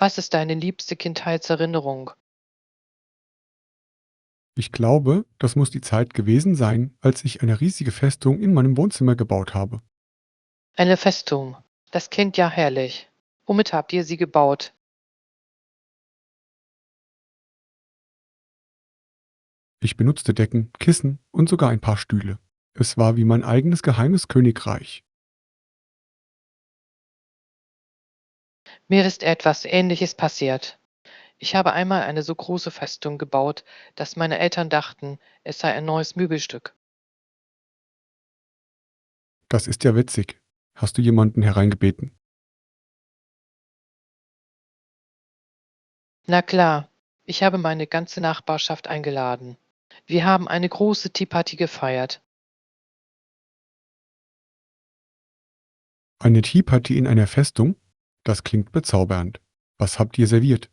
Was ist deine liebste Kindheitserinnerung? Ich glaube, das muss die Zeit gewesen sein, als ich eine riesige Festung in meinem Wohnzimmer gebaut habe. Eine Festung. Das klingt ja herrlich. Womit habt ihr sie gebaut? Ich benutzte Decken, Kissen und sogar ein paar Stühle. Es war wie mein eigenes geheimes Königreich. Mir ist etwas Ähnliches passiert. Ich habe einmal eine so große Festung gebaut, dass meine Eltern dachten, es sei ein neues Möbelstück. Das ist ja witzig. Hast du jemanden hereingebeten? Na klar, ich habe meine ganze Nachbarschaft eingeladen. Wir haben eine große Tea Party gefeiert. Eine Teeparty in einer Festung? Das klingt bezaubernd. Was habt ihr serviert?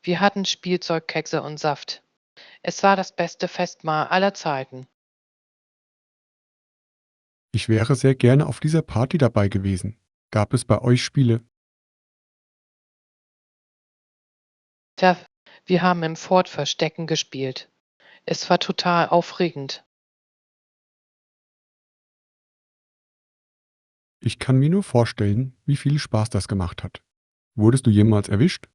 Wir hatten Spielzeug, Kekse und Saft. Es war das beste Festmahl aller Zeiten. Ich wäre sehr gerne auf dieser Party dabei gewesen. Gab es bei euch Spiele? Tja, wir haben im Fort Verstecken gespielt. Es war total aufregend. Ich kann mir nur vorstellen, wie viel Spaß das gemacht hat. Wurdest du jemals erwischt?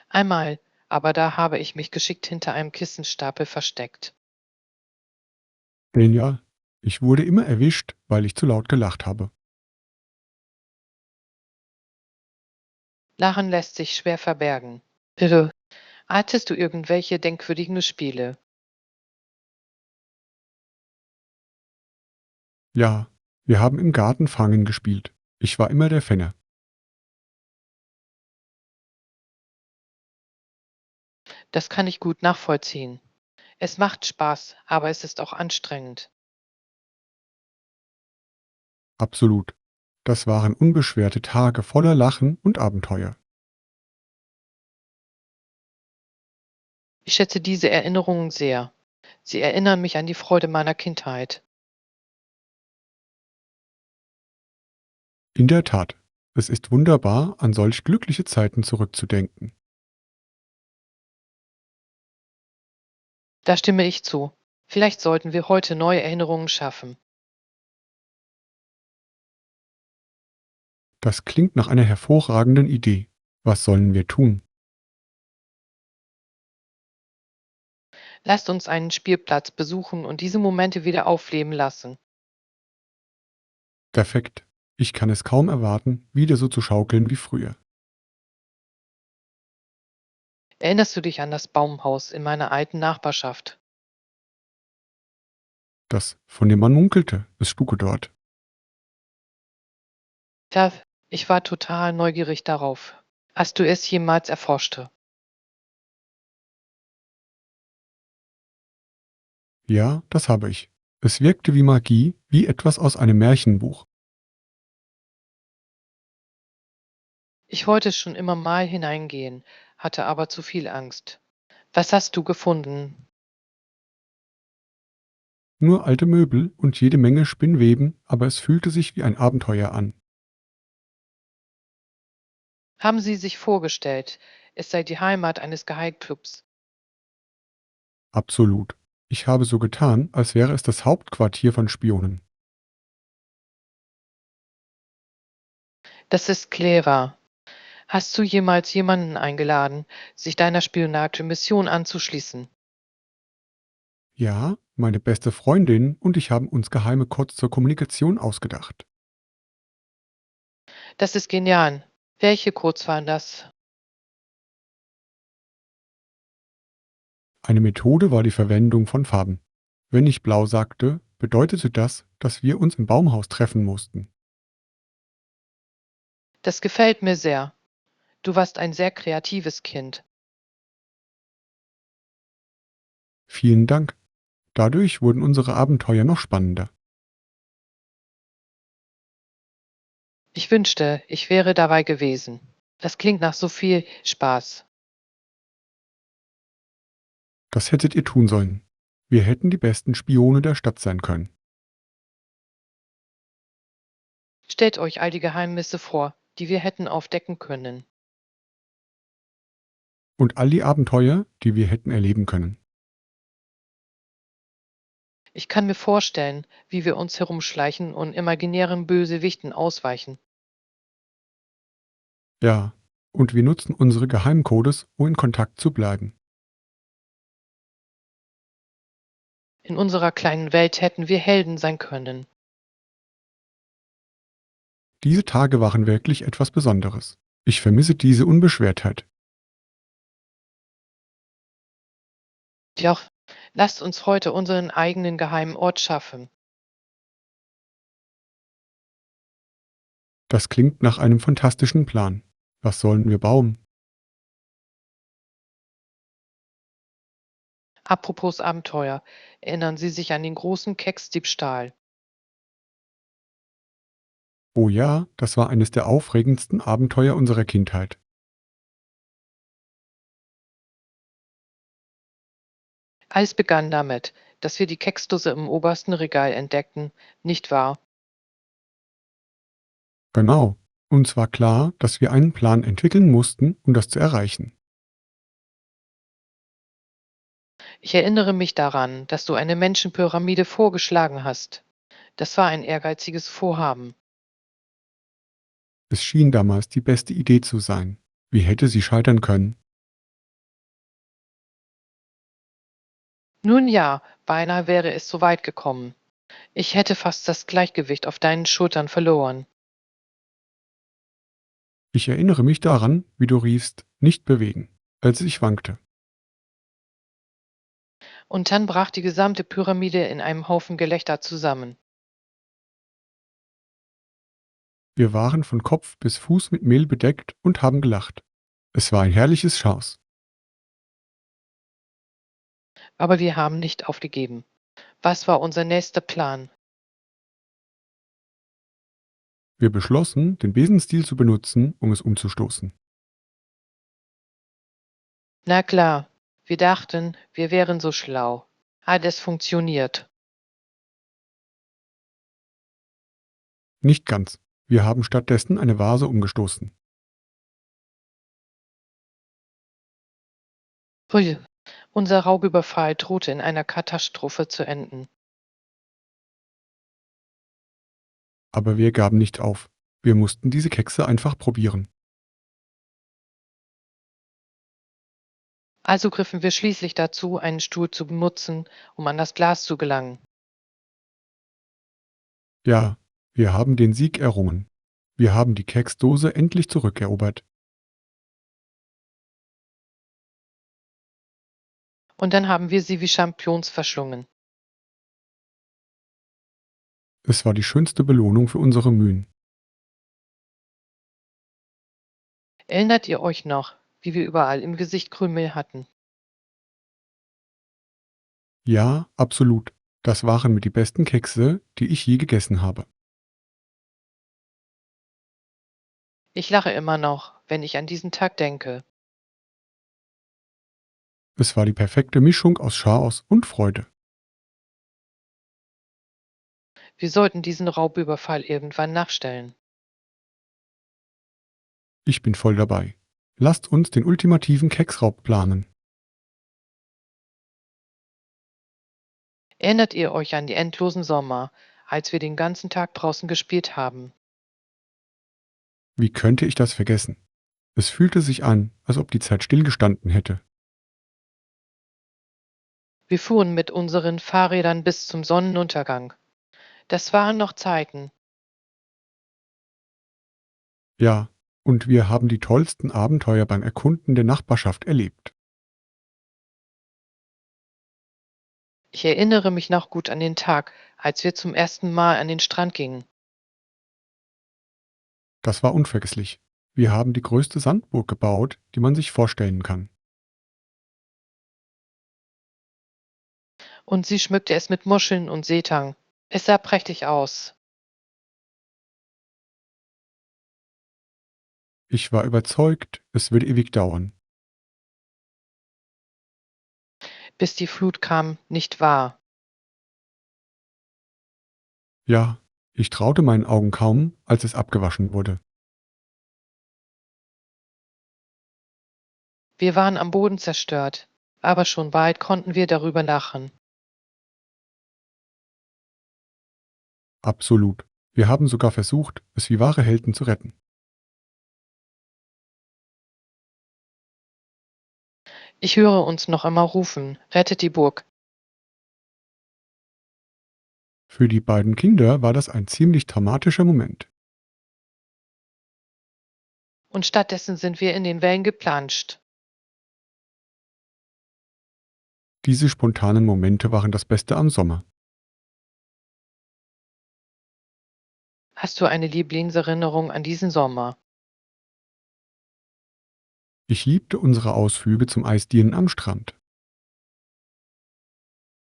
Einmal, aber da habe ich mich geschickt hinter einem Kissenstapel versteckt. Genial. Ich wurde immer erwischt, weil ich zu laut gelacht habe. Lachen lässt sich schwer verbergen. Bitte, hattest du irgendwelche denkwürdigen Spiele? Ja, wir haben im Garten Fangen gespielt. Ich war immer der Fänger. Das kann ich gut nachvollziehen. Es macht Spaß, aber es ist auch anstrengend. Absolut. Das waren unbeschwerte Tage voller Lachen und Abenteuer. Ich schätze diese Erinnerungen sehr. Sie erinnern mich an die Freude meiner Kindheit. In der Tat, es ist wunderbar, an solch glückliche Zeiten zurückzudenken. Da stimme ich zu. Vielleicht sollten wir heute neue Erinnerungen schaffen. Das klingt nach einer hervorragenden Idee. Was sollen wir tun? Lasst uns einen Spielplatz besuchen und diese Momente wieder aufleben lassen. Perfekt. Ich kann es kaum erwarten, wieder so zu schaukeln wie früher. Erinnerst du dich an das Baumhaus in meiner alten Nachbarschaft? Das, von dem man munkelte, es spuke dort. Tja, ich war total neugierig darauf. Hast du es jemals erforscht? Ja, das habe ich. Es wirkte wie Magie, wie etwas aus einem Märchenbuch. Ich wollte schon immer mal hineingehen, hatte aber zu viel Angst. Was hast du gefunden? Nur alte Möbel und jede Menge Spinnweben, aber es fühlte sich wie ein Abenteuer an. Haben sie sich vorgestellt, es sei die Heimat eines Geheimclubs? Absolut. Ich habe so getan, als wäre es das Hauptquartier von Spionen. Das ist clever. Hast du jemals jemanden eingeladen, sich deiner Spionagemission anzuschließen? Ja, meine beste Freundin und ich haben uns geheime Codes zur Kommunikation ausgedacht. Das ist genial. Welche Codes waren das? Eine Methode war die Verwendung von Farben. Wenn ich blau sagte, bedeutete das, dass wir uns im Baumhaus treffen mussten. Das gefällt mir sehr. Du warst ein sehr kreatives Kind. Vielen Dank. Dadurch wurden unsere Abenteuer noch spannender. Ich wünschte, ich wäre dabei gewesen. Das klingt nach so viel Spaß. Das hättet ihr tun sollen. Wir hätten die besten Spione der Stadt sein können. Stellt euch all die Geheimnisse vor, die wir hätten aufdecken können. Und all die Abenteuer, die wir hätten erleben können. Ich kann mir vorstellen, wie wir uns herumschleichen und imaginären Bösewichten ausweichen. Ja, und wir nutzen unsere Geheimcodes, um in Kontakt zu bleiben. In unserer kleinen Welt hätten wir Helden sein können. Diese Tage waren wirklich etwas Besonderes. Ich vermisse diese Unbeschwertheit. Doch lasst uns heute unseren eigenen geheimen Ort schaffen. Das klingt nach einem fantastischen Plan. Was sollen wir bauen? Apropos Abenteuer, erinnern Sie sich an den großen Keksdiebstahl? Oh ja, das war eines der aufregendsten Abenteuer unserer Kindheit. Alles begann damit, dass wir die Keksdose im obersten Regal entdeckten, nicht wahr? Genau. Uns war klar, dass wir einen Plan entwickeln mussten, um das zu erreichen. Ich erinnere mich daran, dass du eine Menschenpyramide vorgeschlagen hast. Das war ein ehrgeiziges Vorhaben. Es schien damals die beste Idee zu sein. Wie hätte sie scheitern können? Nun ja, beinahe wäre es so weit gekommen. Ich hätte fast das Gleichgewicht auf deinen Schultern verloren. Ich erinnere mich daran, wie du riefst, nicht bewegen, als ich wankte. Und dann brach die gesamte Pyramide in einem Haufen Gelächter zusammen. Wir waren von Kopf bis Fuß mit Mehl bedeckt und haben gelacht. Es war ein herrliches Schaus. Aber wir haben nicht aufgegeben. Was war unser nächster Plan? Wir beschlossen, den Besenstiel zu benutzen, um es umzustoßen. Na klar, wir dachten, wir wären so schlau. Hat es funktioniert. Nicht ganz. Wir haben stattdessen eine Vase umgestoßen. Hui, unser Raubüberfall drohte in einer Katastrophe zu enden. Aber wir gaben nicht auf. Wir mussten diese Kekse einfach probieren. Also griffen wir schließlich dazu, einen Stuhl zu benutzen, um an das Glas zu gelangen. Ja, wir haben den Sieg errungen. Wir haben die Keksdose endlich zurückerobert. Und dann haben wir sie wie Champions verschlungen. Es war die schönste Belohnung für unsere Mühen. Erinnert ihr euch noch, wie wir überall im Gesicht Krümel hatten? Ja, absolut. Das waren mit die besten Kekse, die ich je gegessen habe. Ich lache immer noch, wenn ich an diesen Tag denke. Es war die perfekte Mischung aus Chaos und Freude. Wir sollten diesen Raubüberfall irgendwann nachstellen. Ich bin voll dabei. Lasst uns den ultimativen Keksraub planen. Erinnert ihr euch an die endlosen Sommer, als wir den ganzen Tag draußen gespielt haben? Wie könnte ich das vergessen? Es fühlte sich an, als ob die Zeit stillgestanden hätte. Wir fuhren mit unseren Fahrrädern bis zum Sonnenuntergang. Das waren noch Zeiten. Ja, und wir haben die tollsten Abenteuer beim Erkunden der Nachbarschaft erlebt. Ich erinnere mich noch gut an den Tag, als wir zum ersten Mal an den Strand gingen. Das war unvergesslich. Wir haben die größte Sandburg gebaut, die man sich vorstellen kann. Und sie schmückte es mit Muscheln und Seetang. Es sah prächtig aus, Ich war überzeugt, es würde ewig dauern. bis die Flut kam, nicht wahr? Ja, Ich traute meinen Augen kaum, als es abgewaschen wurde. Wir waren am Boden zerstört, aber schon bald konnten wir darüber lachen. Absolut. Wir haben sogar versucht, es wie wahre Helden zu retten. Ich höre uns noch immer rufen, rettet die Burg. Für die beiden Kinder war das ein ziemlich traumatischer Moment. Und stattdessen sind wir in den Wellen geplanscht. Diese spontanen Momente waren das Beste am Sommer. Hast du eine Lieblingserinnerung an diesen Sommer? Ich liebte unsere Ausflüge zum Eisdielen am Strand.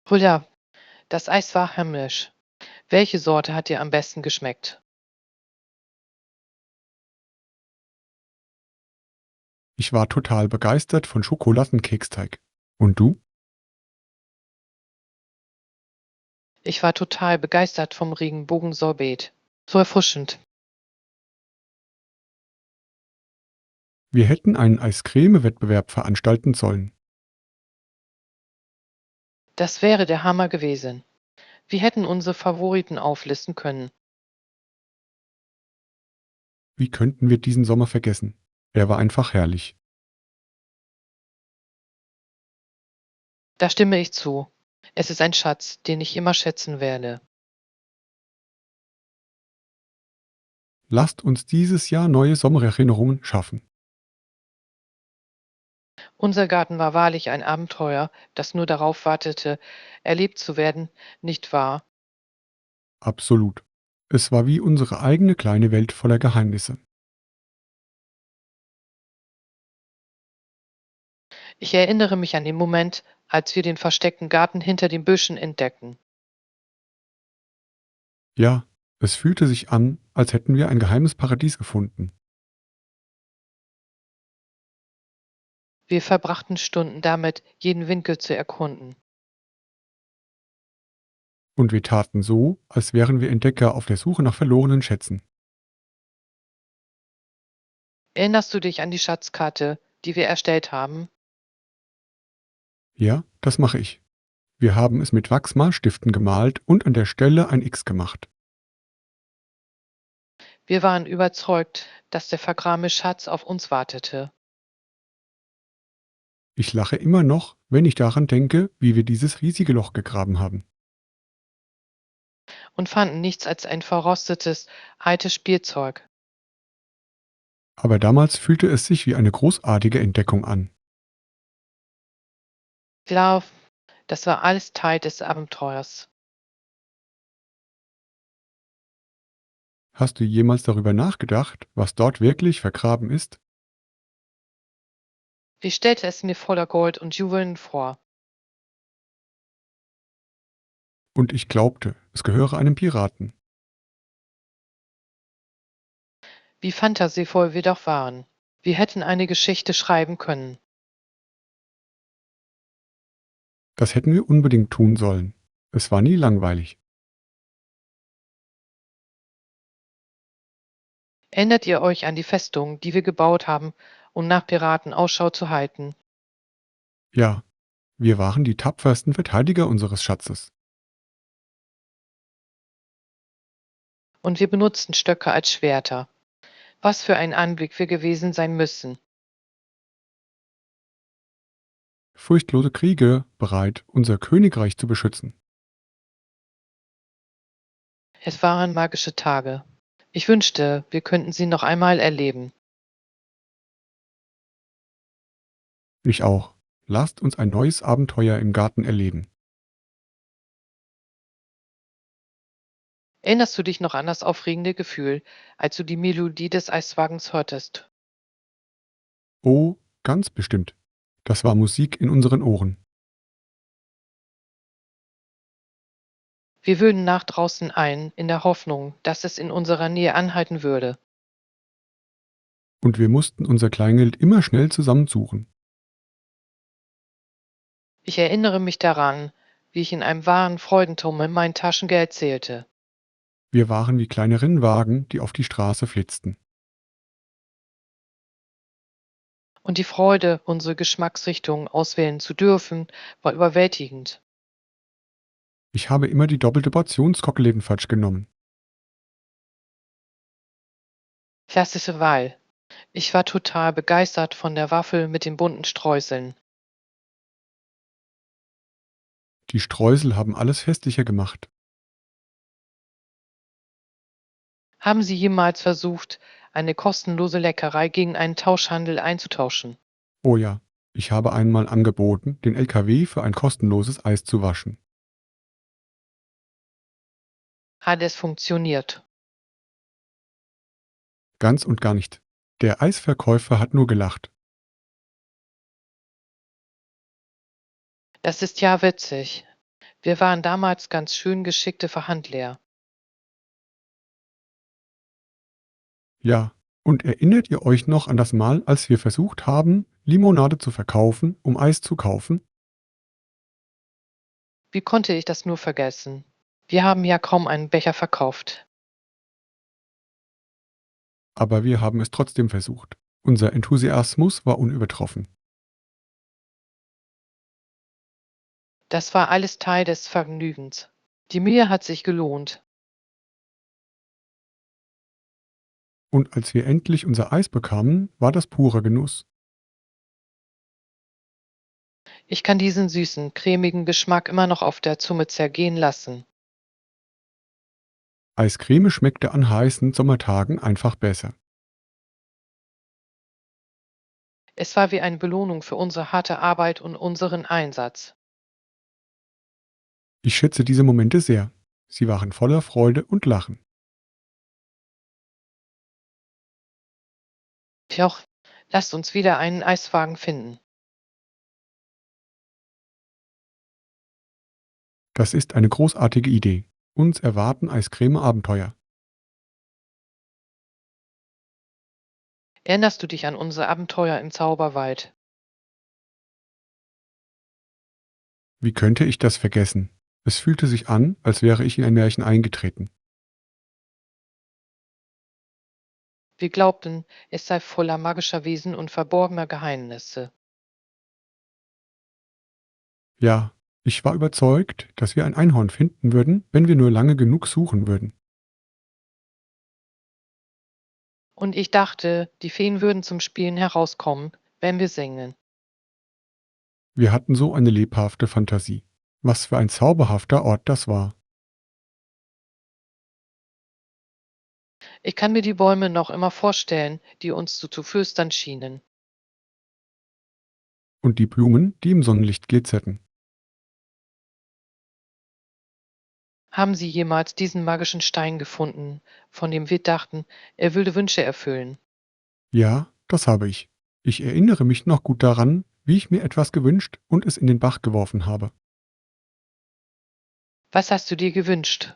Oh ja, das Eis war himmlisch. Welche Sorte hat dir am besten geschmeckt? Ich war total begeistert von Schokoladenkeksteig. Und du? Ich war total begeistert vom Regenbogensorbet. So erfrischend. Wir hätten einen Eiscreme-Wettbewerb veranstalten sollen. Das wäre der Hammer gewesen. Wir hätten unsere Favoriten auflisten können. Wie könnten wir diesen Sommer vergessen? Er war einfach herrlich. Da stimme ich zu. Es ist ein Schatz, den ich immer schätzen werde. Lasst uns dieses Jahr neue Sommererinnerungen schaffen. Unser Garten war wahrlich ein Abenteuer, das nur darauf wartete, erlebt zu werden, nicht wahr? Absolut. Es war wie unsere eigene kleine Welt voller Geheimnisse. Ich erinnere mich an den Moment, als wir den versteckten Garten hinter den Büschen entdeckten. Ja, es fühlte sich an, als hätten wir ein geheimes Paradies gefunden. Wir verbrachten Stunden damit, jeden Winkel zu erkunden. Und wir taten so, als wären wir Entdecker auf der Suche nach verlorenen Schätzen. Erinnerst du dich an die Schatzkarte, die wir erstellt haben? Ja, das mache ich. Wir haben es mit Wachsmalstiften gemalt und an der Stelle ein X gemacht. Wir waren überzeugt, dass der vergrabene Schatz auf uns wartete Ich lache immer noch, wenn ich daran denke, wie wir dieses riesige Loch gegraben haben. und fanden nichts als ein verrostetes, altes Spielzeug. Aber damals fühlte es sich wie eine großartige Entdeckung an. Glaub, das war alles Teil des Abenteuers. Hast du jemals darüber nachgedacht, was dort wirklich vergraben ist? Ich stellte es mir voller Gold und Juwelen vor. Und ich glaubte, es gehöre einem Piraten. Wie fantasievoll wir doch waren. Wir hätten eine Geschichte schreiben können. Das hätten wir unbedingt tun sollen. Es war nie langweilig. Erinnert ihr euch an die Festung, die wir gebaut haben, um nach Piraten Ausschau zu halten? Ja, wir waren die tapfersten Verteidiger unseres Schatzes. Und wir benutzten Stöcke als Schwerter. Was für ein Anblick wir gewesen sein müssen. Furchtlose Kriege, bereit, unser Königreich zu beschützen. Es waren magische Tage. Ich wünschte, wir könnten sie noch einmal erleben. Ich auch. Lasst uns ein neues Abenteuer im Garten erleben. Erinnerst du dich noch an das aufregende Gefühl, als du die Melodie des Eiswagens hörtest? Oh, ganz bestimmt. Das war Musik in unseren Ohren. Wir würden nach draußen ein, in der Hoffnung, dass es in unserer Nähe anhalten würde. Und wir mussten unser Kleingeld immer schnell zusammensuchen. Ich erinnere mich daran, wie ich in einem wahren Freudentummel mein Taschengeld zählte. Wir waren wie kleine Rennwagen, die auf die Straße flitzten. Und die Freude, unsere Geschmacksrichtung auswählen zu dürfen, war überwältigend. Ich habe immer die doppelte Portion Skokoläden falsch genommen. Klassische Wahl. Ich war total begeistert von der Waffel mit den bunten Streuseln. Die Streusel haben alles festlicher gemacht. Haben Sie jemals versucht, eine kostenlose Leckerei gegen einen Tauschhandel einzutauschen? Oh ja, ich habe einmal angeboten, den LKW für ein kostenloses Eis zu waschen. Hat es funktioniert? Ganz und gar nicht. Der Eisverkäufer hat nur gelacht. Das ist ja witzig. Wir waren damals ganz schön geschickte Verhandler. Ja, und erinnert ihr euch noch an das Mal, als wir versucht haben, Limonade zu verkaufen, um Eis zu kaufen? Wie konnte ich das nur vergessen? Wir haben ja kaum einen Becher verkauft. Aber wir haben es trotzdem versucht. Unser Enthusiasmus war unübertroffen. Das war alles Teil des Vergnügens. Die Mühe hat sich gelohnt. Und als wir endlich unser Eis bekamen, war das purer Genuss. Ich kann diesen süßen, cremigen Geschmack immer noch auf der Zunge zergehen lassen. Eiscreme schmeckte an heißen Sommertagen einfach besser. Es war wie eine Belohnung für unsere harte Arbeit und unseren Einsatz. Ich schätze diese Momente sehr. Sie waren voller Freude und Lachen. Joch, lasst uns wieder einen Eiswagen finden. Das ist eine großartige Idee. Uns erwarten Eiscreme-Abenteuer. Erinnerst du dich an unsere Abenteuer im Zauberwald? Wie könnte ich das vergessen? Es fühlte sich an, als wäre ich in ein Märchen eingetreten. Wir glaubten, es sei voller magischer Wesen und verborgener Geheimnisse. Ja, ich war überzeugt, dass wir ein Einhorn finden würden, wenn wir nur lange genug suchen würden. Und ich dachte, die Feen würden zum Spielen herauskommen, wenn wir singen. Wir hatten so eine lebhafte Fantasie. Was für ein zauberhafter Ort das war. Ich kann mir die Bäume noch immer vorstellen, die uns zu flüstern schienen. Und die Blumen, die im Sonnenlicht glitzerten. Haben Sie jemals diesen magischen Stein gefunden, von dem wir dachten, er würde Wünsche erfüllen? Ja, das habe ich. Ich erinnere mich noch gut daran, wie ich mir etwas gewünscht und es in den Bach geworfen habe. Was hast du dir gewünscht?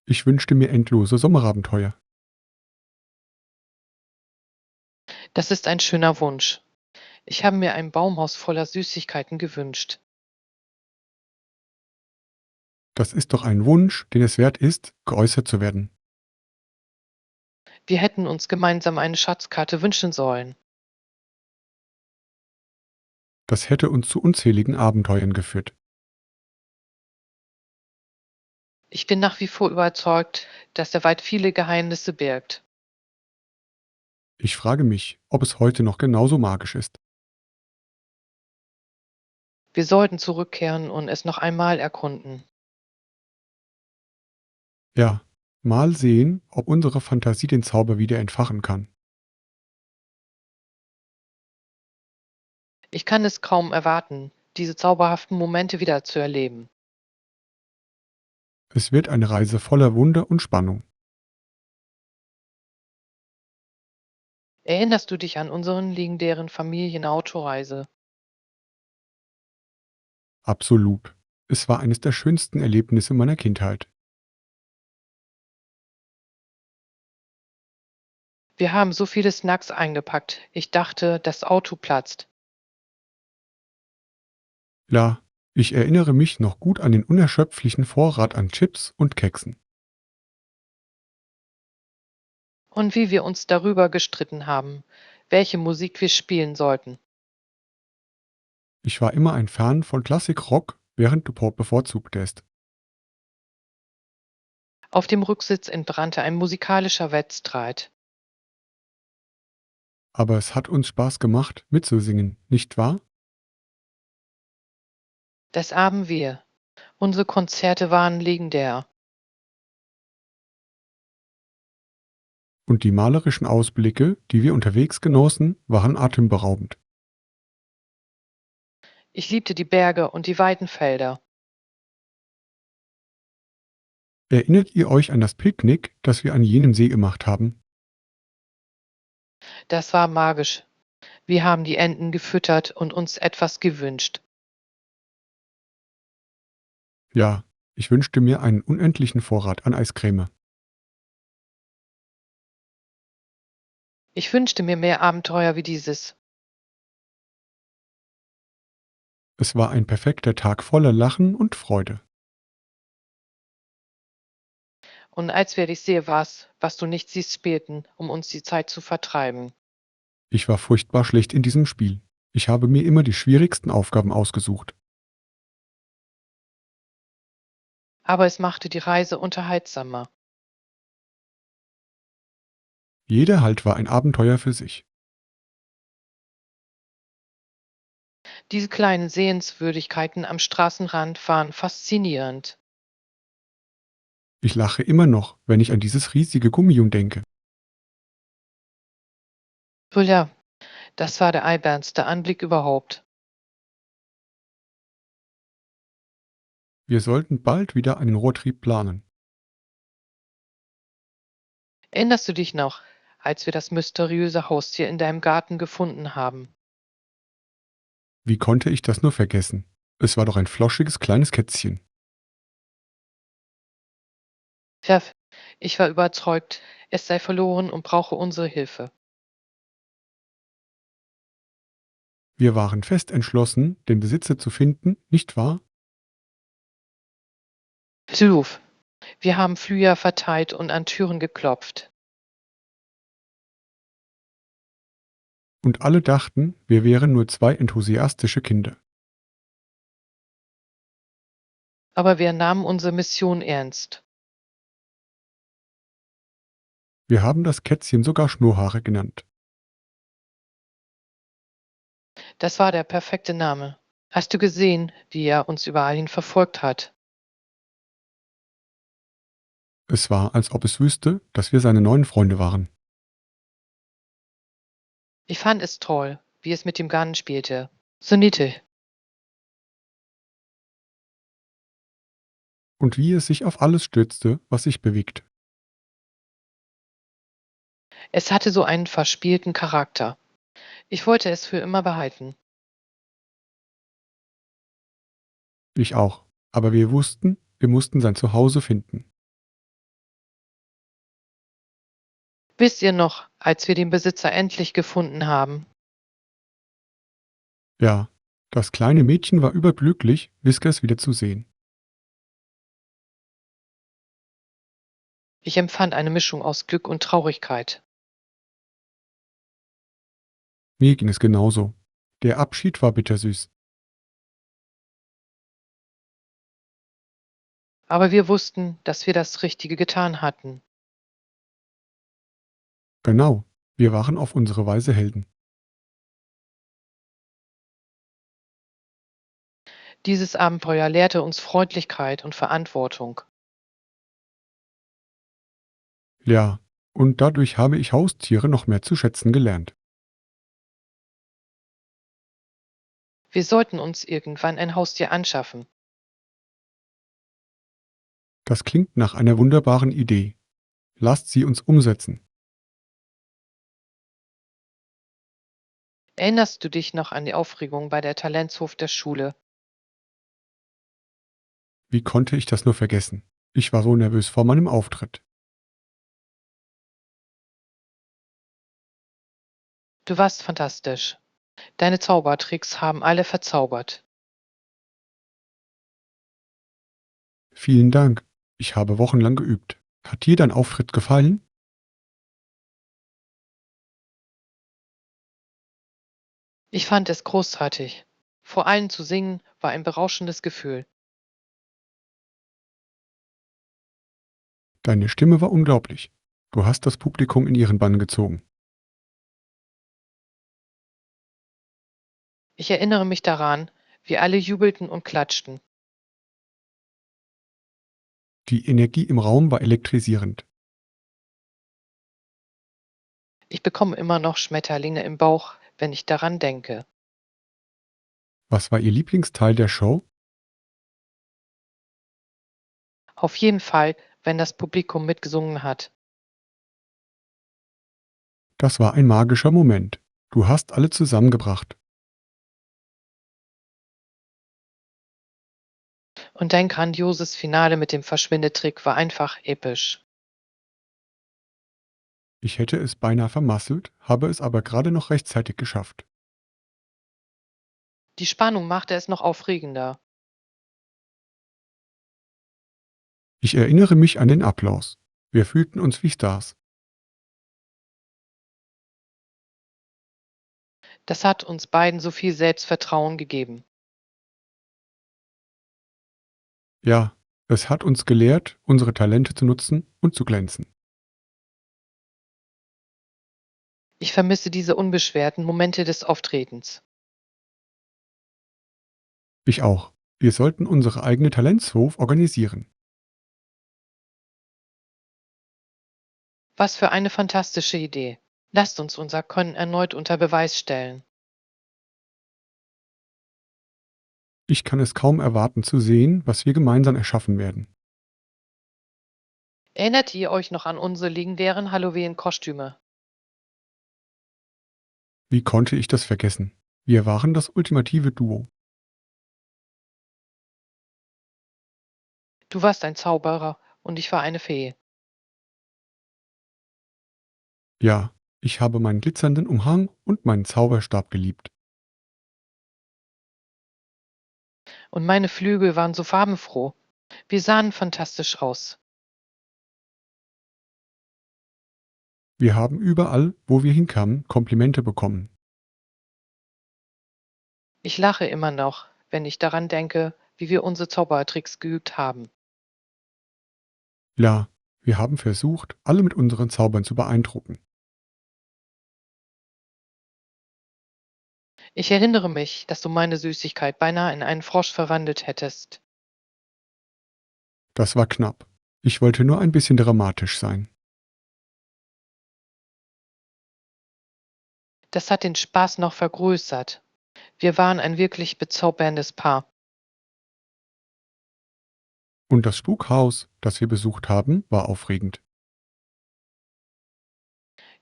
Ich wünschte mir endlose Sommerabenteuer. Das ist ein schöner Wunsch. Ich habe mir ein Baumhaus voller Süßigkeiten gewünscht. Das ist doch ein Wunsch, den es wert ist, geäußert zu werden. Wir hätten uns gemeinsam eine Schatzkarte wünschen sollen. Das hätte uns zu unzähligen Abenteuern geführt. Ich bin nach wie vor überzeugt, dass der Wald viele Geheimnisse birgt. Ich frage mich, ob es heute noch genauso magisch ist. Wir sollten zurückkehren und es noch einmal erkunden. Ja, mal sehen, ob unsere Fantasie den Zauber wieder entfachen kann. Ich kann es kaum erwarten, diese zauberhaften Momente wieder zu erleben. Es wird eine Reise voller Wunder und Spannung. Erinnerst du dich an unseren legendären Familienautoreise? Absolut. Es war eines der schönsten Erlebnisse meiner Kindheit. Wir haben so viele Snacks eingepackt. Ich dachte, das Auto platzt. Ja, Ich erinnere mich noch gut an den unerschöpflichen Vorrat an Chips und Keksen. Und wie wir uns darüber gestritten haben, welche Musik wir spielen sollten. Ich war immer ein Fan von Klassik-Rock, während du Pop bevorzugtest. Auf dem Rücksitz entbrannte ein musikalischer Wettstreit. Aber es hat uns Spaß gemacht, mitzusingen, nicht wahr? Das haben wir. Unsere Konzerte waren legendär. Und die malerischen Ausblicke, die wir unterwegs genossen, waren atemberaubend. Ich liebte die Berge und die weiten Felder. Erinnert ihr euch an das Picknick, das wir an jenem See gemacht haben? Das war magisch. Wir haben die Enten gefüttert und uns etwas gewünscht. Ja, ich wünschte mir einen unendlichen Vorrat an Eiscreme. Ich wünschte mir mehr Abenteuer wie dieses. Es war ein perfekter Tag voller Lachen und Freude. Und als wir dich sehe, was du nicht siehst, spielten, um uns die Zeit zu vertreiben. Ich war furchtbar schlecht in diesem Spiel. Ich habe mir immer die schwierigsten Aufgaben ausgesucht. Aber es machte die Reise unterhaltsamer. Jeder Halt war ein Abenteuer für sich. Diese kleinen Sehenswürdigkeiten am Straßenrand waren faszinierend. Ich lache immer noch, wenn ich an dieses riesige Gummihuhn denke. Oh ja, das war der albernste Anblick überhaupt. Wir sollten bald wieder einen Rohrtrieb planen. Erinnerst du dich noch, als wir das mysteriöse Haustier in deinem Garten gefunden haben? Wie konnte ich das nur vergessen? Es war doch ein floschiges kleines Kätzchen. Chef, ich war überzeugt, es sei verloren und brauche unsere Hilfe. Wir waren fest entschlossen, den Besitzer zu finden, nicht wahr? Ruf, wir haben Flyer verteilt und an Türen geklopft. Und alle dachten, wir wären nur zwei enthusiastische Kinder. Aber wir nahmen unsere Mission ernst. Wir haben das Kätzchen sogar Schnurrhaare genannt. Das war der perfekte Name. Hast du gesehen, wie er uns überall hin verfolgt hat? Es war, als ob es wüsste, dass wir seine neuen Freunde waren. Ich fand es toll, wie es mit dem Garn spielte. So niedlich. Und wie es sich auf alles stützte, was sich bewegt. Es hatte so einen verspielten Charakter. Ich wollte es für immer behalten. Ich auch. Aber wir wussten, wir mussten sein Zuhause finden. Wisst ihr noch, als wir den Besitzer endlich gefunden haben? Ja, das kleine Mädchen war überglücklich, Whiskers wieder zu sehen. Ich empfand eine Mischung aus Glück und Traurigkeit. Mir ging es genauso. Der Abschied war bittersüß. Aber wir wussten, dass wir das Richtige getan hatten. Genau, wir waren auf unsere Weise Helden. Dieses Abenteuer lehrte uns Freundlichkeit und Verantwortung. Ja, und dadurch habe ich Haustiere noch mehr zu schätzen gelernt. Wir sollten uns irgendwann ein Haustier anschaffen. Das klingt nach einer wunderbaren Idee. Lasst sie uns umsetzen. Erinnerst du dich noch an die Aufregung bei der Talentshof der Schule? Wie konnte ich das nur vergessen? Ich war so nervös vor meinem Auftritt. Du warst fantastisch. Deine Zaubertricks haben alle verzaubert. Vielen Dank. Ich habe wochenlang geübt. Hat dir dein Auftritt gefallen? Ich fand es großartig. Vor allem zu singen war ein berauschendes Gefühl. Deine Stimme war unglaublich. Du hast das Publikum in ihren Bann gezogen. Ich erinnere mich daran, wie alle jubelten und klatschten. Die Energie im Raum war elektrisierend. Ich bekomme immer noch Schmetterlinge im Bauch, wenn ich daran denke. Was war Ihr Lieblingsteil der Show? Auf jeden Fall, wenn das Publikum mitgesungen hat. Das war ein magischer Moment. Du hast alle zusammengebracht. Und dein grandioses Finale mit dem Verschwindetrick war einfach episch. Ich hätte es beinahe vermasselt, habe es aber gerade noch rechtzeitig geschafft. Die Spannung machte es noch aufregender. Ich erinnere mich an den Applaus. Wir fühlten uns wie Stars. Das hat uns beiden so viel Selbstvertrauen gegeben. Ja, es hat uns gelehrt, unsere Talente zu nutzen und zu glänzen. Ich vermisse diese unbeschwerten Momente des Auftretens. Ich auch. Wir sollten unsere eigene Talentshow organisieren. Was für eine fantastische Idee. Lasst uns unser Können erneut unter Beweis stellen. Ich kann es kaum erwarten zu sehen, was wir gemeinsam erschaffen werden. Erinnert ihr euch noch an unsere legendären Halloween-Kostüme? Wie konnte ich das vergessen? Wir waren das ultimative Duo. Du warst ein Zauberer und ich war eine Fee. Ja, ich habe meinen glitzernden Umhang und meinen Zauberstab geliebt. Und meine Flügel waren so farbenfroh. Wir sahen fantastisch aus. Wir haben überall, wo wir hinkamen, Komplimente bekommen. Ich lache immer noch, wenn ich daran denke, wie wir unsere Zaubertricks geübt haben. Ja, wir haben versucht, alle mit unseren Zaubern zu beeindrucken. Ich erinnere mich, dass du meine Süßigkeit beinahe in einen Frosch verwandelt hättest. Das war knapp. Ich wollte nur ein bisschen dramatisch sein. Das hat den Spaß noch vergrößert. Wir waren ein wirklich bezauberndes Paar. Und das Spukhaus, das wir besucht haben, war aufregend.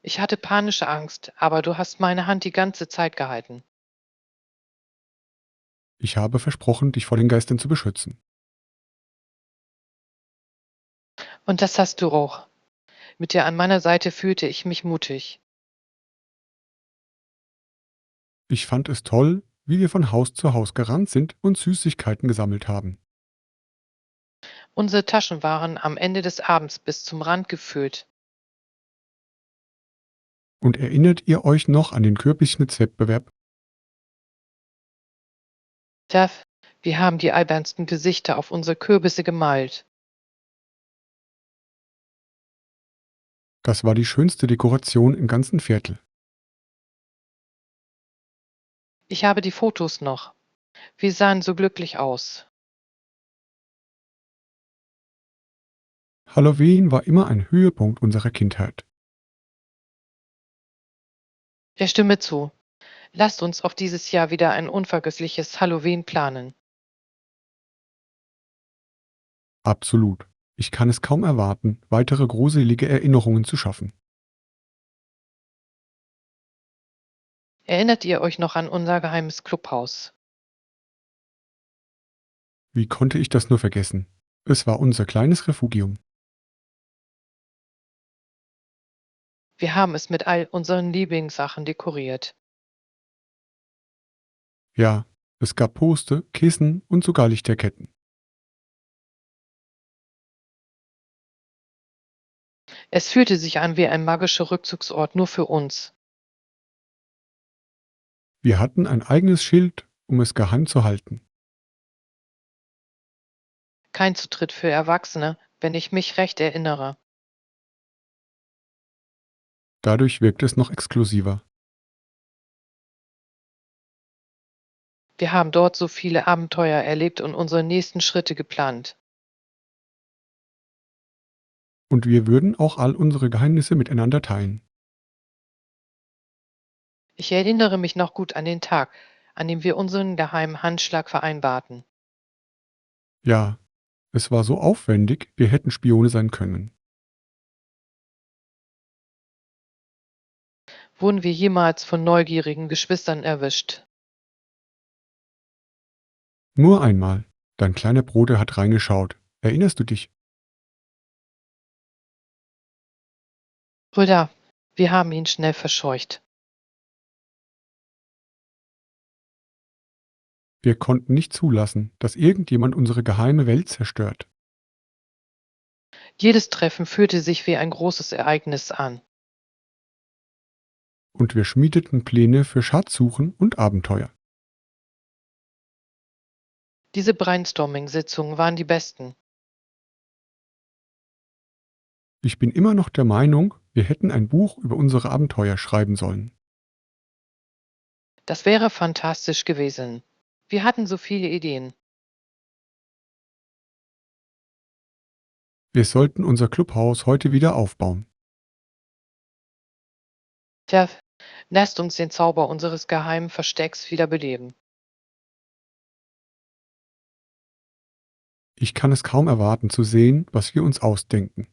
Ich hatte panische Angst, aber du hast meine Hand die ganze Zeit gehalten. Ich habe versprochen, dich vor den Geistern zu beschützen. Und das hast du auch. Mit dir an meiner Seite fühlte ich mich mutig. Ich fand es toll, wie wir von Haus zu Haus gerannt sind und Süßigkeiten gesammelt haben. Unsere Taschen waren am Ende des Abends bis zum Rand gefüllt. Und erinnert ihr euch noch an den Kürbisschnitzwettbewerb? Jeff, wir haben die albernsten Gesichter auf unsere Kürbisse gemalt. Das war die schönste Dekoration im ganzen Viertel. Ich habe die Fotos noch. Wir sahen so glücklich aus. Halloween war immer ein Höhepunkt unserer Kindheit. Ich stimme zu. Lasst uns auf dieses Jahr wieder ein unvergessliches Halloween planen. Absolut. Ich kann es kaum erwarten, weitere gruselige Erinnerungen zu schaffen. Erinnert ihr euch noch an unser geheimes Clubhaus? Wie konnte ich das nur vergessen? Es war unser kleines Refugium. Wir haben es mit all unseren Lieblingssachen dekoriert. Ja, es gab Poste, Kissen und sogar Lichterketten. Es fühlte sich an wie ein magischer Rückzugsort nur für uns. Wir hatten ein eigenes Schild, um es geheim zu halten. Kein Zutritt für Erwachsene, wenn ich mich recht erinnere. Dadurch wirkt es noch exklusiver. Wir haben dort so viele Abenteuer erlebt und unsere nächsten Schritte geplant. Und wir würden auch all unsere Geheimnisse miteinander teilen. Ich erinnere mich noch gut an den Tag, an dem wir unseren geheimen Handschlag vereinbarten. Ja, es war so aufwendig, wir hätten Spione sein können. Wurden wir jemals von neugierigen Geschwistern erwischt? Nur einmal. Dein kleiner Bruder hat reingeschaut. Erinnerst du dich? Brüder, wir haben ihn schnell verscheucht. Wir konnten nicht zulassen, dass irgendjemand unsere geheime Welt zerstört. Jedes Treffen fühlte sich wie ein großes Ereignis an. Und wir schmiedeten Pläne für Schatzsuchen und Abenteuer. Diese Brainstorming-Sitzungen waren die besten. Ich bin immer noch der Meinung, wir hätten ein Buch über unsere Abenteuer schreiben sollen. Das wäre fantastisch gewesen. Wir hatten so viele Ideen. Wir sollten unser Clubhaus heute wieder aufbauen. Tja, lasst uns den Zauber unseres geheimen Verstecks wiederbeleben. Ich kann es kaum erwarten zu sehen, was wir uns ausdenken.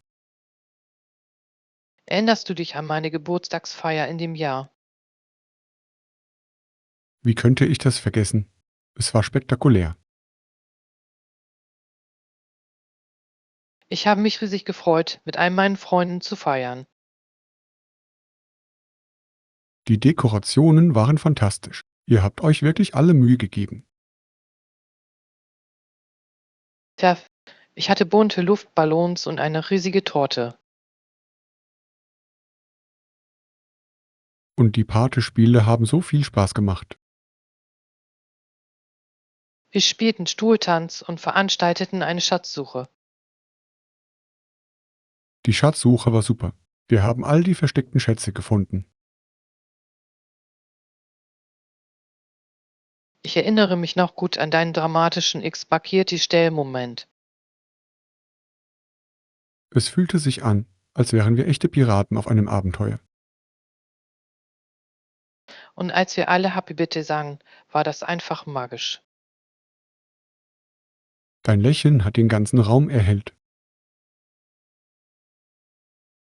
Erinnerst du dich an meine Geburtstagsfeier in dem Jahr? Wie könnte ich das vergessen? Es war spektakulär. Ich habe mich riesig gefreut, mit all meinen Freunden zu feiern. Die Dekorationen waren fantastisch. Ihr habt euch wirklich alle Mühe gegeben. Tja, ich hatte bunte Luftballons und eine riesige Torte. Und die Partyspiele haben so viel Spaß gemacht. Wir spielten Stuhltanz und veranstalteten eine Schatzsuche. Die Schatzsuche war super. Wir haben all die versteckten Schätze gefunden. Ich erinnere mich noch gut an deinen dramatischen X-Bakirti-Stellmoment. Es fühlte sich an, als wären wir echte Piraten auf einem Abenteuer. Und als wir alle Happy Bitte sangen, war das einfach magisch. Dein Lächeln hat den ganzen Raum erhellt.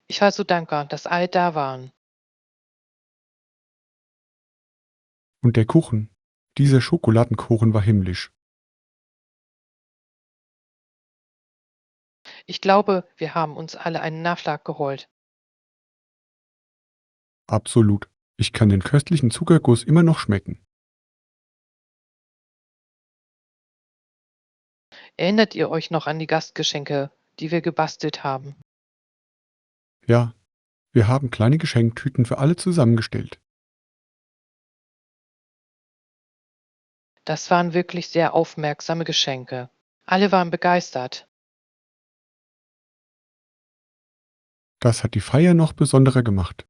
Ich war so dankbar, dass alle da waren. Und der Kuchen, dieser Schokoladenkuchen war himmlisch. Ich glaube, wir haben uns alle einen Nachschlag geholt. Absolut. Ich kann den köstlichen Zuckerguss immer noch schmecken. Erinnert ihr euch noch an die Gastgeschenke, die wir gebastelt haben? Ja, wir haben kleine Geschenktüten für alle zusammengestellt. Das waren wirklich sehr aufmerksame Geschenke. Alle waren begeistert. Das hat die Feier noch besonderer gemacht.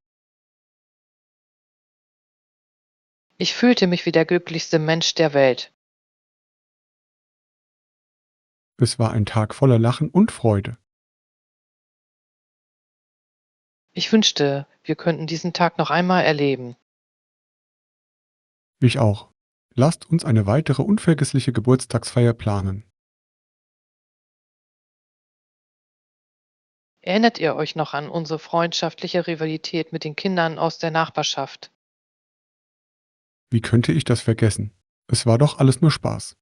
Ich fühlte mich wie der glücklichste Mensch der Welt. Es war ein Tag voller Lachen und Freude. Ich wünschte, wir könnten diesen Tag noch einmal erleben. Ich auch. Lasst uns eine weitere unvergessliche Geburtstagsfeier planen. Erinnert ihr euch noch an unsere freundschaftliche Rivalität mit den Kindern aus der Nachbarschaft? Wie könnte ich das vergessen? Es war doch alles nur Spaß.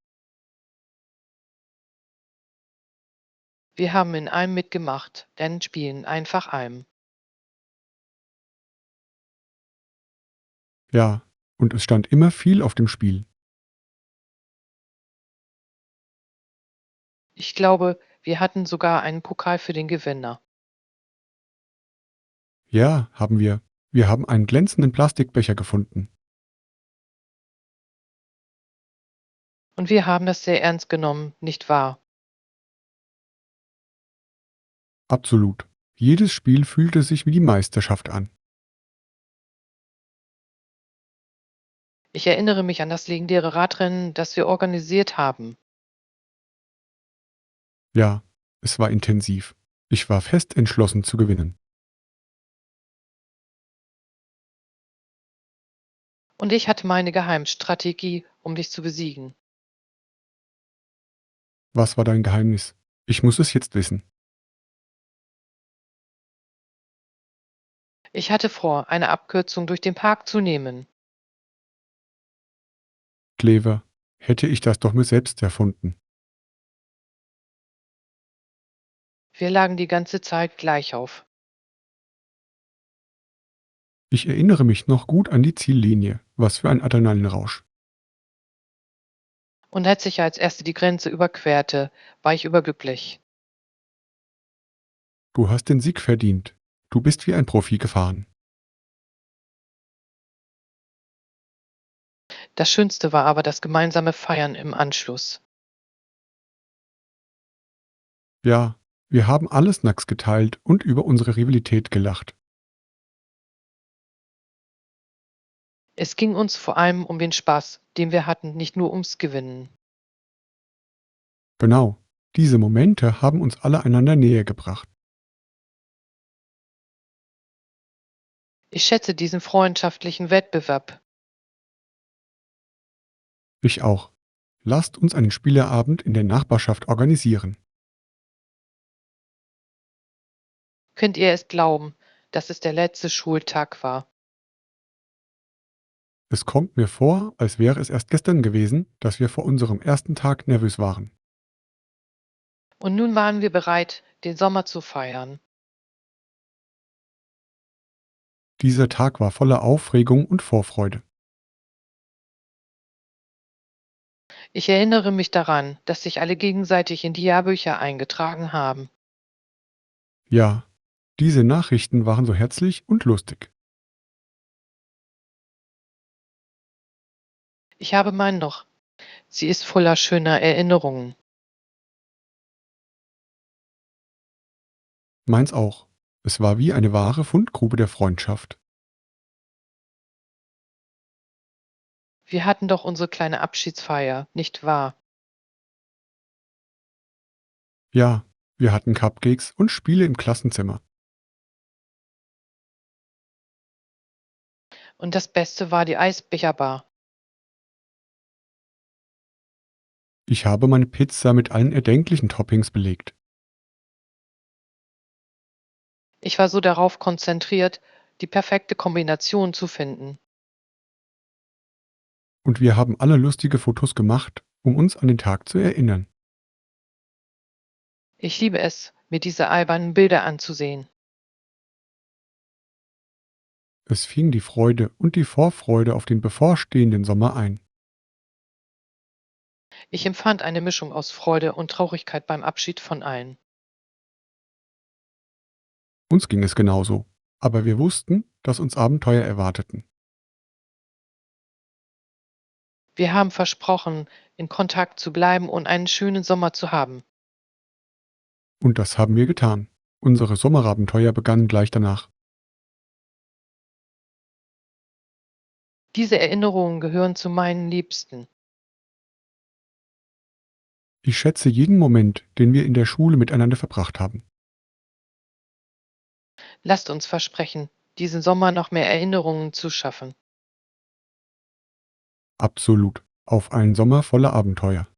Wir haben in allem mitgemacht, denn spielen einfach allem. Ja, und es stand immer viel auf dem Spiel. Ich glaube, wir hatten sogar einen Pokal für den Gewinner. Ja, haben wir. Wir haben einen glänzenden Plastikbecher gefunden. Und wir haben das sehr ernst genommen, nicht wahr? Absolut. Jedes Spiel fühlte sich wie die Meisterschaft an. Ich erinnere mich an das legendäre Radrennen, das wir organisiert haben. Ja, es war intensiv. Ich war fest entschlossen zu gewinnen. Und ich hatte meine Geheimstrategie, um dich zu besiegen. Was war dein Geheimnis? Ich muss es jetzt wissen. Ich hatte vor, eine Abkürzung durch den Park zu nehmen. Clever. Hätte ich das doch mir selbst erfunden. Wir lagen die ganze Zeit gleich auf. Ich erinnere mich noch gut an die Ziellinie. Was für ein Adrenalinrausch. Und als ich als Erste die Grenze überquerte, war ich überglücklich. Du hast den Sieg verdient. Du bist wie ein Profi gefahren. Das Schönste war aber das gemeinsame Feiern im Anschluss. Ja, wir haben alle Snacks geteilt und über unsere Rivalität gelacht. Es ging uns vor allem um den Spaß, den wir hatten, nicht nur ums Gewinnen. Genau. Diese Momente haben uns alle einander näher gebracht. Ich schätze diesen freundschaftlichen Wettbewerb. Ich auch. Lasst uns einen Spieleabend in der Nachbarschaft organisieren. Könnt ihr es glauben, dass es der letzte Schultag war? Es kommt mir vor, als wäre es erst gestern gewesen, dass wir vor unserem ersten Tag nervös waren. Und nun waren wir bereit, den Sommer zu feiern. Dieser Tag war voller Aufregung und Vorfreude. Ich erinnere mich daran, dass sich alle gegenseitig in die Jahrbücher eingetragen haben. Ja, diese Nachrichten waren so herzlich und lustig. Ich habe meinen noch. Sie ist voller schöner Erinnerungen. Meins auch. Es war wie eine wahre Fundgrube der Freundschaft. Wir hatten doch unsere kleine Abschiedsfeier, nicht wahr? Ja, wir hatten Cupcakes und Spiele im Klassenzimmer. Und das Beste war die Eisbecherbar. Ich habe meine Pizza mit allen erdenklichen Toppings belegt. Ich war so darauf konzentriert, die perfekte Kombination zu finden. Und wir haben alle lustige Fotos gemacht, um uns an den Tag zu erinnern. Ich liebe es, mir diese albernen Bilder anzusehen. Es fing die Freude und die Vorfreude auf den bevorstehenden Sommer ein. Ich empfand eine Mischung aus Freude und Traurigkeit beim Abschied von allen. Uns ging es genauso. Aber wir wussten, dass uns Abenteuer erwarteten. Wir haben versprochen, in Kontakt zu bleiben und einen schönen Sommer zu haben. Und das haben wir getan. Unsere Sommerabenteuer begannen gleich danach. Diese Erinnerungen gehören zu meinen Liebsten. Ich schätze jeden Moment, den wir in der Schule miteinander verbracht haben. Lasst uns versprechen, diesen Sommer noch mehr Erinnerungen zu schaffen. Absolut. Auf einen Sommer voller Abenteuer.